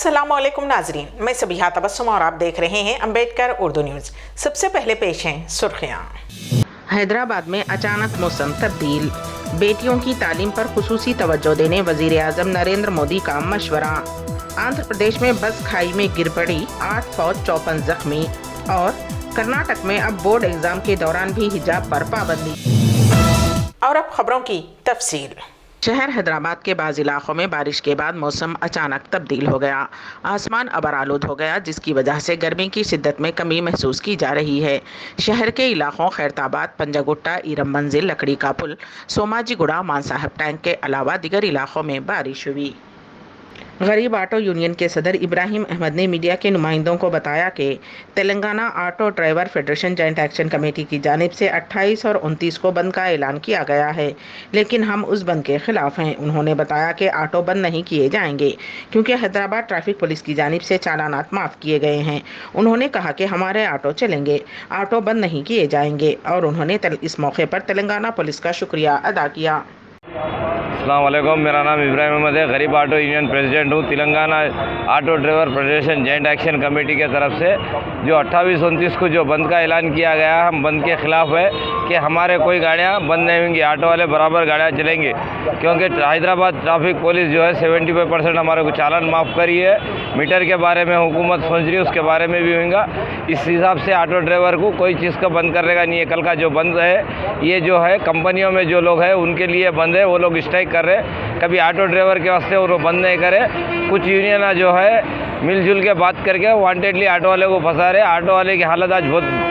अस्सलामुअलैकुम नाजरीन, मैं सबिहा तबस्सुम और आप देख रहे हैं अम्बेडकर उर्दू न्यूज़। सबसे पहले पेश हैं सुर्खियाँ। हैदराबाद में अचानक मौसम तब्दील, बेटियों की तालीम पर खुसूसी तवज्जो देने वजीर आज़म नरेंद्र मोदी का मशवरा। आंध्र प्रदेश में बस खाई में गिर पड़ी, 8 फौज 54 जख्मी। और कर्नाटक में अब बोर्ड एग्जाम के दौरान भी हिजाब पर पाबंदी। और अब खबरों की तफसील। शहर हैदराबाद के बाज़ इलाकों में बारिश के बाद मौसम अचानक तब्दील हो गया। आसमान अबर आलूद हो गया, जिसकी वजह से गर्मी की शिद्दत में कमी महसूस की जा रही है। शहर के इलाकों खैरताबाद, पंजागुट्टा, ईरम मंजिल, लकड़ी का पुल, सोमाजीगुड़ा, मान साहब टैंक के अलावा दिगर इलाकों में बारिश हुई। गरीब ऑटो यूनियन के सदर इब्राहिम अहमद ने मीडिया के नुमाइंदों को बताया कि Telangana auto driver federation joint action committee की जानिब से 28 और 29 को बंद का ऐलान किया गया है, लेकिन हम उस बंद के खिलाफ हैं। उन्होंने बताया कि ऑटो बंद नहीं किए जाएंगे क्योंकि हैदराबाद ट्रैफिक पुलिस की जानिब से चालानात माफ़ किए गए हैं। उन्होंने कहा कि हमारे ऑटो चलेंगे, ऑटो बंद नहीं किए जाएंगे। और उन्होंने इस मौके पर तेलंगाना पुलिस का शुक्रिया अदा किया। अस्सलाम वालेकुम, मेरा नाम इब्राहिम अहमद है। गरीब ऑटो यूनियन प्रेसिडेंट हूँ। Telangana auto driver federation joint action committee के तरफ से जो 28-29 को जो बंद का ऐलान किया गया है, हम बंद के ख़िलाफ़ है कि हमारे कोई गाड़ियाँ बंद नहीं होंगी, ऑटो वाले बराबर गाड़ियाँ चलेंगे। क्योंकि हैदराबाद ट्रैफिक पुलिस जो है 75% हमारे को चालान माफ़ करी है। मीटर के बारे में हुकूमत सोच रही है, उसके बारे में भी होगा। इस हिसाब से ऑटो ड्राइवर को कोई चीज़ का बंद करने का नहीं है। कल का जो बंद है, ये जो है कंपनियों में जो लोग हैं उनके लिए बंद है। वो लोग स्ट्राइक कर रहे हैं, कभी ऑटो ड्राइवर के वास्ते वो बंद नहीं करे। कुछ यूनियन जो है मिलजुल के बात करके वांटेडली ऑटो वाले को फंसा रहे। ऑटो वाले की हालत आज बहुत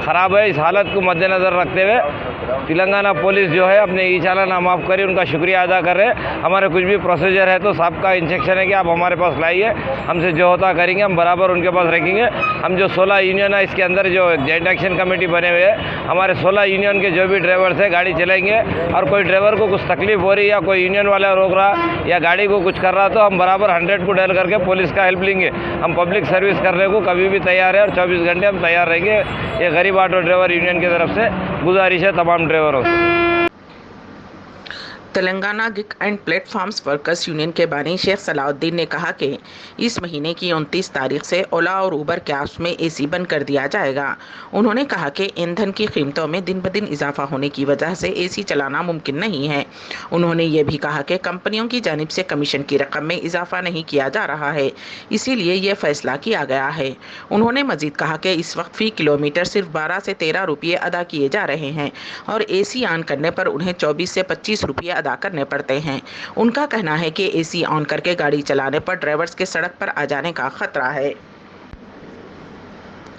ख़राब है। इस हालत को मद्देनज़र रखते हुए तेलंगाना पुलिस जो है अपने ई चालान माफ़ करी, उनका शुक्रिया अदा कर रहे हैं। हमारे कुछ भी प्रोसीजर है तो साहब का इंस्ट्रक्शन है कि आप हमारे पास लाइए, हमसे जो होता करेंगे, हम बराबर उनके पास रखेंगे। हम जो 16 यूनियन है इसके अंदर जो जॉइंट एक्शन कमेटी बने हुए हैं, हमारे 16 यूनियन के जो भी ड्राइवर्स है गाड़ी चलाएंगे। और कोई ड्राइवर को कुछ तकलीफ हो रही है या कोई यूनियन वाला रोक रहा या गाड़ी को कुछ कर रहा तो हम बराबर 100 को डायल करके पुलिस का हेल्प लेंगे। हम पब्लिक सर्विस करने को कभी भी तैयार है और 24 घंटे हम तैयार रहेंगे। ये गरीब ऑटो ड्राइवर यूनियन की तरफ से गुजारिश है तमाम ड्राइवरों से। Telangana gig and platforms workers union के बानी शेख सलाउद्दीन ने कहा कि इस महीने की 29 तारीख से ओला और उबर कैब्स में एसी बंद कर दिया जाएगा। उन्होंने कहा कि ईंधन की कीमतों में दिन ब दिन इजाफा होने की वजह से एसी चलाना मुमकिन नहीं है। उन्होंने ये भी कहा कि कंपनियों की जानिब से कमीशन की रकम में इजाफा नहीं किया जा रहा है, इसीलिए ये फैसला किया गया है। उन्होंने मजीद कहा कि इस वक्त फ़ी किलोमीटर सिर्फ 12 से 13 रुपये अदा किए जा रहे हैं और एसी ऑन करने पर उन्हें 24 से 25 रुपये अदा करने पड़ते हैं। उनका कहना है कि एसी ऑन करके गाड़ी चलाने पर ड्राइवर्स के सड़क पर आ जाने का खतरा है।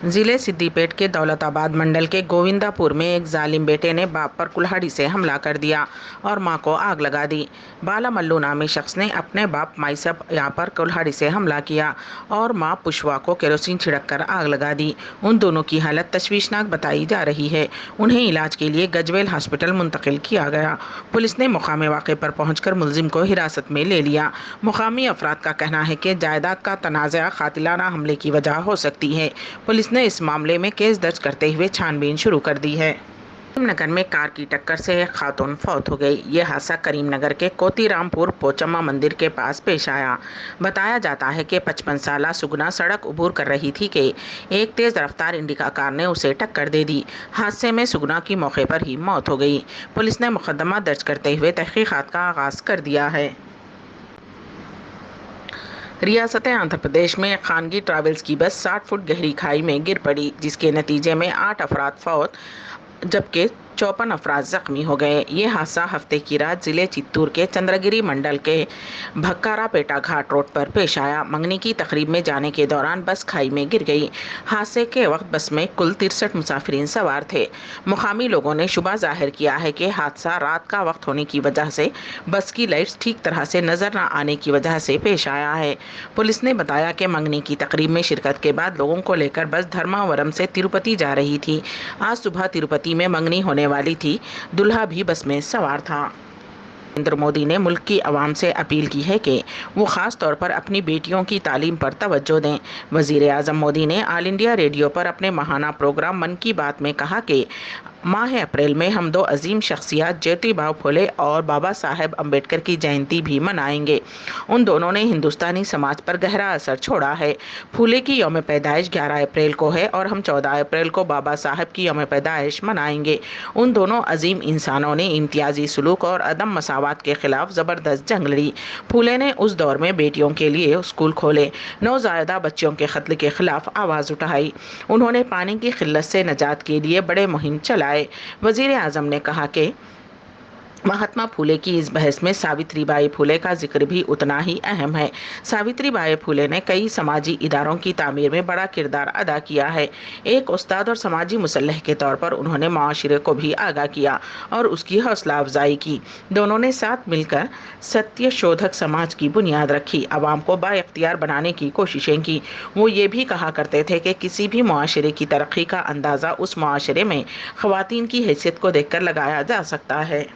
ज़िले सिद्दीपेट के दौलताबाद मंडल के गोविंदापुर में एक जालिम बेटे ने बाप पर कुल्हाड़ी से हमला कर दिया और मां को आग लगा दी। बाला मल्लू नामी शख्स ने अपने बाप माइसब यहाँ पर कुल्हाड़ी से हमला किया और मां पुष्वा को केरोसिन छिड़क कर आग लगा दी। उन दोनों की हालत तशवीशनाक बताई जा रही है। उन्हें इलाज के लिए गजवेल हॉस्पिटल मुंतकिल किया गया। पुलिस ने मुकामी वाक़े पर पहुँचकर मुलजिम को हिरासत में ले लिया। मुकामी अफराद का कहना है कि जायदाद का तनाज़ा कातिलाना हमले की वजह हो सकती है। पुलिस ने इस मामले में केस दर्ज करते हुए छानबीन शुरू कर दी है। करीमनगर में कार की टक्कर से एक खातून फौत हो गई। ये हादसा करीमनगर के कोतीरामपुर पोचम्मा मंदिर के पास पेश आया। बताया जाता है कि 55 साला सुगना सड़क अबूर कर रही थी कि एक तेज़ रफ्तार इंडिका कार ने उसे टक्कर दे दी। हादसे में सुगना की मौके पर ही मौत हो गई। पुलिस ने मुकदमा दर्ज करते हुए तहकीकात का आगाज़ कर दिया है। रियासत आंध्र प्रदेश में खानगी ट्रैवल्स की बस 60 फुट गहरी खाई में गिर पड़ी, जिसके नतीजे में 8 अफराद फौत जबकि 54 अफराद जख्मी हो गए। ये हादसा हफ्ते की रात जिले चित्तूर के चंद्रगिरी मंडल के भक्कारापेटा घाट रोड पर पेश आया। मंगनी की तकरीब में जाने के दौरान बस खाई में गिर गई। हादसे के वक्त बस में कुल 63 मुसाफिरीन सवार थे। मुकामी लोगों ने शुबा जाहिर किया है कि हादसा रात का वक्त होने की वजह से बस की लाइट्स ठीक तरह से नजर न आने की वजह से पेश आया है। पुलिस ने बताया कि मंगनी की तकरीब में शिरकत के बाद लोगों को लेकर बस धर्मावरम से तिरुपति जा रही थी। आज सुबह तिरुपति में मंगनी होने वाली थी। दूल्हा भी बस में सवार था। नरेंद्र मोदी ने मुल्क की आवाम से अपील की है कि वो ख़ास तौर पर अपनी बेटियों की तालीम पर तवज्जो दें। वज़ीर आज़म मोदी ने ऑल इंडिया रेडियो पर अपने माहाना प्रोग्राम मन की बात में कहा कि माह अप्रैल में हम दो अजीम शख्सियत ज्योतिबा फुले और बाबा साहेब अम्बेडकर की जयंती भी मनाएंगे। उन दोनों ने हिंदुस्तानी समाज पर गहरा असर छोड़ा है। फुले की यौम पैदाइश 11 अप्रैल को है और हम 14 अप्रैल को बाबा साहेब की यौम पैदाइश मनाएंगे। उन दोनों अजीम इंसानों ने इम्तियाजी सलूक और अदम मसावत के खिलाफ ज़बरदस्त जंग लड़ी। फुले ने उस दौर में बेटियों के लिए स्कूल खोले, नौज़ायदा बच्चियों के कत्ल के खिलाफ आवाज़ उठाई। उन्होंने पानी की किल्लत से निजात के लिए बड़े मुहिम चलाए। वज़ीर आज़म ने कहा कि महात्मा फुले की इस बहस में सावित्री बाई फुले का जिक्र भी उतना ही अहम है। सावित्री बाई फुले ने कई समाजी इदारों की तामीर में बड़ा किरदार अदा किया है। एक उस्ताद और समाजी मुसल्लह के तौर पर उन्होंने माशरे को भी आगाह किया और उसकी हौसला अफजाई की। दोनों ने साथ मिलकर सत्य शोधक समाज की बुनियाद रखी, आवाम को बाइख्तियार बनाने की कोशिशें की। वो ये भी कहा करते थे कि किसी भी मुआशरे की तरक्की का अंदाज़ा उस मुआशरे में ख़वातीन की हैसियत को देखकर लगाया जा सकता है।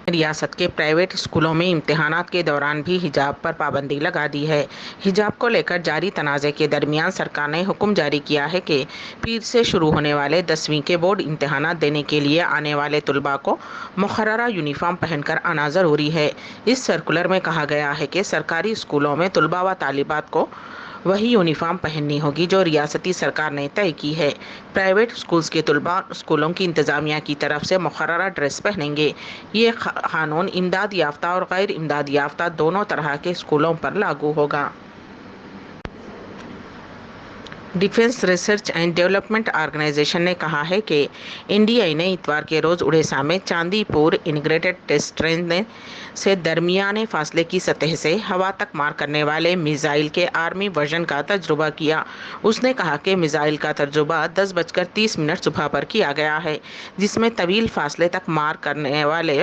रियासत के प्राइवेट स्कूलों में इम्तिहानात के दौरान भी हिजाब पर पाबंदी लगा दी है। हिजाब को लेकर जारी तनाज़े के दरमियान सरकार ने हुक्म जारी किया है कि पीर से शुरू होने वाले 10वीं के बोर्ड इम्तिहानात देने के लिए आने वाले तुलबा को मुकर्ररा यूनिफॉर्म पहनकर आना ज़रूरी है। इस सर्कुलर में कहा गया है कि सरकारी स्कूलों में तुलबा व तालिबात को वही यूनिफॉर्म पहननी होगी जो रियासती सरकार ने तय की है। प्राइवेट स्कूल्स के तुलबा स्कूलों की इंतज़ामिया की तरफ से मुकर्ररा ड्रेस पहनेंगे। ये कानून इमदाद याफ्ता और गैर इमदाद याफ्ता दोनों तरह के स्कूलों पर लागू होगा। Defence research and development organisation ने कहा है कि एनडीआई ने इतवार के रोज़ उड़ीसा में चांदीपुर इंटीग्रेटेड टेस्ट रेंज से दरमियाने फासले की सतह से हवा तक मार करने वाले मिसाइल के आर्मी वर्जन का तजुर्बा किया। उसने कहा कि मिसाइल का तजुर्बा 10:30 सुबह पर किया गया है, जिसमें तवील फासले तक मार करने वाले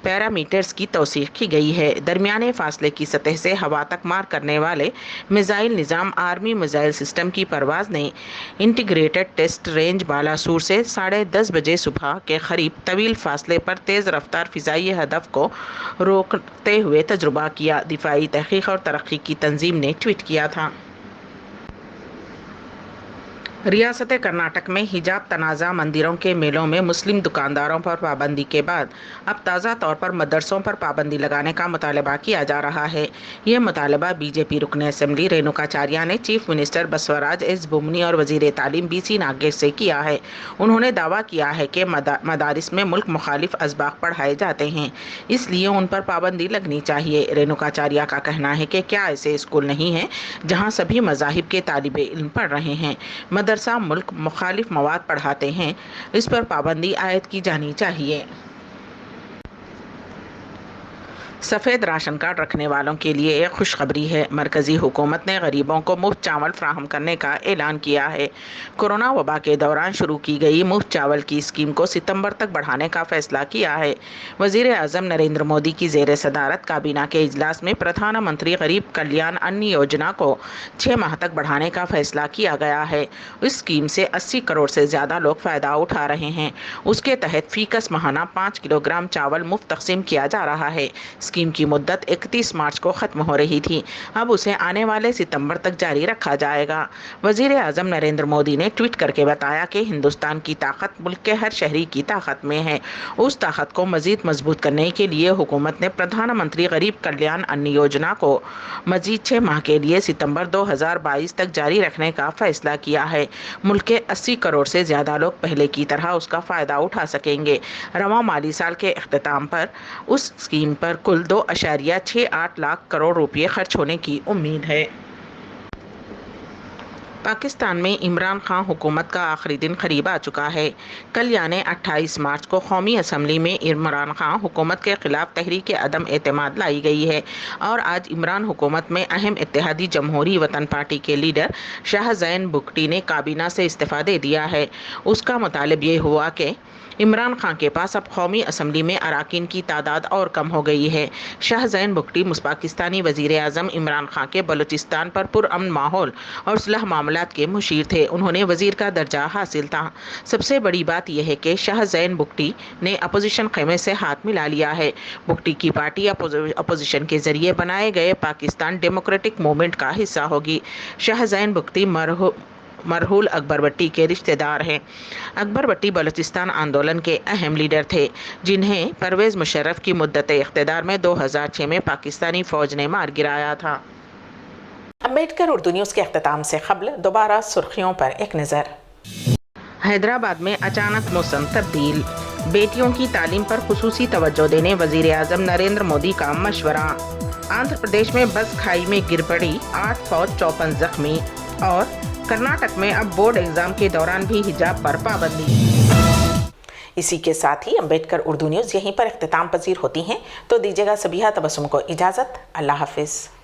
पैरामीटर्स की तौसीक़ की गई है। दरमियाने फासले की सतह से हवा तक मार करने वाले मिसाइल निज़ाम आर्मी मिसाइल सिस्टम की परवाज़ ने इंटीग्रेटेड टेस्ट रेंज बालासूर से 10:30 बजे सुबह के करीब तवील फासले पर तेज़ रफ्तार फ़िज़ाई हदफ को रोकते हुए तजुर्बा किया। दिफाई तहक़ीक़ और तरक्की की तंजीम ने ट्वीट किया था। रियासत कर्नाटक में हिजाब तनाज़ा मंदिरों के मेलों में मुस्लिम दुकानदारों पर पाबंदी के बाद अब ताज़ा तौर पर मदरसों पर पाबंदी लगाने का मुतालबा किया जा रहा है। ये मुतालबा बीजेपी रुकन असम्बली रेणुकाचार्या ने चीफ मिनिस्टर बसवराज एस बोमनी और वज़ीर तालीम BC नागेश से किया है। उन्होंने दावा किया है कि मदारिस में मुल्क मुखालिफ अज़बाक पढ़ाए जाते हैं, इसलिए उन पर पाबंदी लगनी चाहिए। रेणुकाचार्या का कहना है कि क्या ऐसे स्कूल नहीं हैं जहाँ सभी मज़ाहिब के तालिबे इल्म पढ़ रहे हैं। मदरसा मुल्क मुखालिफ मवाद पढ़ाते हैं, इस पर पाबंदी आयद की जानी चाहिए। सफ़ेद राशन कार्ड रखने वालों के लिए एक खुशखबरी है। मरकज़ी हुकूमत ने गरीबों को मुफ्त चावल फ्राहम करने का ऐलान किया है। कोरोना वबा के दौरान शुरू की गई मुफ्त चावल की स्कीम को सितंबर तक बढ़ाने का फैसला किया है। वज़ीर आज़म नरेंद्र मोदी की ज़ेर सदारत काबीना के इजलास में प्रधानमंत्री गरीब कल्याण अन्न योजना को 6 माह तक बढ़ाने का फैसला किया गया है। इस स्कीम से 80 करोड़ से ज़्यादा लोग फ़ायदा उठा रहे हैं। उसके तहत फ़ीकस माहाना 5 किलोग्राम चावल मुफ्त तकसीम किया जा रहा है। स्कीम की मुद्दत 31 मार्च को ख़त्म हो रही थी, अब उसे आने वाले सितंबर तक जारी रखा जाएगा। वज़ीर आज़म नरेंद्र मोदी ने ट्वीट करके बताया कि हिंदुस्तान की ताकत मुल्क के हर शहरी की ताकत में है। उस ताकत को मज़ीद मजबूत करने के लिए हुकूमत ने प्रधानमंत्री गरीब कल्याण अन्न योजना को मज़ीद 6 माह के लिए सितंबर 2022 तक जारी रखने का फैसला किया है। मुल्क के 80 करोड़ से ज़्यादा लोग पहले की तरह उसका फ़ायदा उठा सकेंगे। रवां माली साल के अख्तिताम पर उस स्कीम पर कुल 2.68 लाख करोड़ रुपये खर्च होने की उम्मीद है। पाकिस्तान में इमरान खान हुकूमत का आखिरी दिन करीब आ चुका है। कल यानी 28 मार्च को कौमी असम्बली में इमरान खान हुकूमत के खिलाफ तहरीक अदम एतमाद लाई गई है और आज इमरान हुकूमत में अहम इत्तेहादी जमहूरी वतन पार्टी के लीडर शाहजैन बुगटी ने काबीना से इस्तीफ़ा दे दिया है। उसका मुतालिब ये हुआ कि इमरान खान के पास अब कौमी असम्बली में अराकीन की तादाद और कम हो गई है। शाहजैन बुगटी पाकिस्तानी वज़ीर आज़म इमरान खान के बलूचिस्तान पर पुरअमन माहौल और सुलह मामलात के मुशीर थे। उन्होंने वज़ीर का दर्जा हासिल था। सबसे बड़ी बात यह है कि शाहजैन बुगटी ने अपोजिशन खेमे से हाथ मिला लिया है। बुगटी की पार्टी अपोजिशन के ज़रिए बनाए गए पाकिस्तान डेमोक्रेटिक मूवमेंट का हिस्सा होगी। शाहजैन बुगटी मरहूल अकबर भट्टी के रिश्तेदार हैं। अकबर भट्टी बलूचिस्तान आंदोलन के अहम लीडर थे, जिन्हें परवेज़ मुशर्रफ की मुद्दत इख्तिदार में 2006 में पाकिस्तानी फ़ौज ने मार गिराया था। अम्बेडकर उर्दू न्यूज़ के अख्तिताम से क़ब्ल दोबारा सुर्खियों पर एक नज़र। हैदराबाद में अचानक मौसम तब्दील, बेटियों की तालीम पर खुसूसी तवज्जो देने वज़ीर आज़म नरेंद्र मोदी का मशवरा। आंध्र प्रदेश में बस खाई में गिर पड़ी, 8 फौज 54 जख्मी। और कर्नाटक में अब बोर्ड एग्जाम के दौरान भी हिजाब पर पाबंदी। इसी के साथ ही अम्बेडकर उर्दू न्यूज़ यहीं पर इख्तिताम पजीर होती हैं, तो दीजिएगा सबीहा तबस्सुम को इजाज़त। अल्लाह हाफिज़।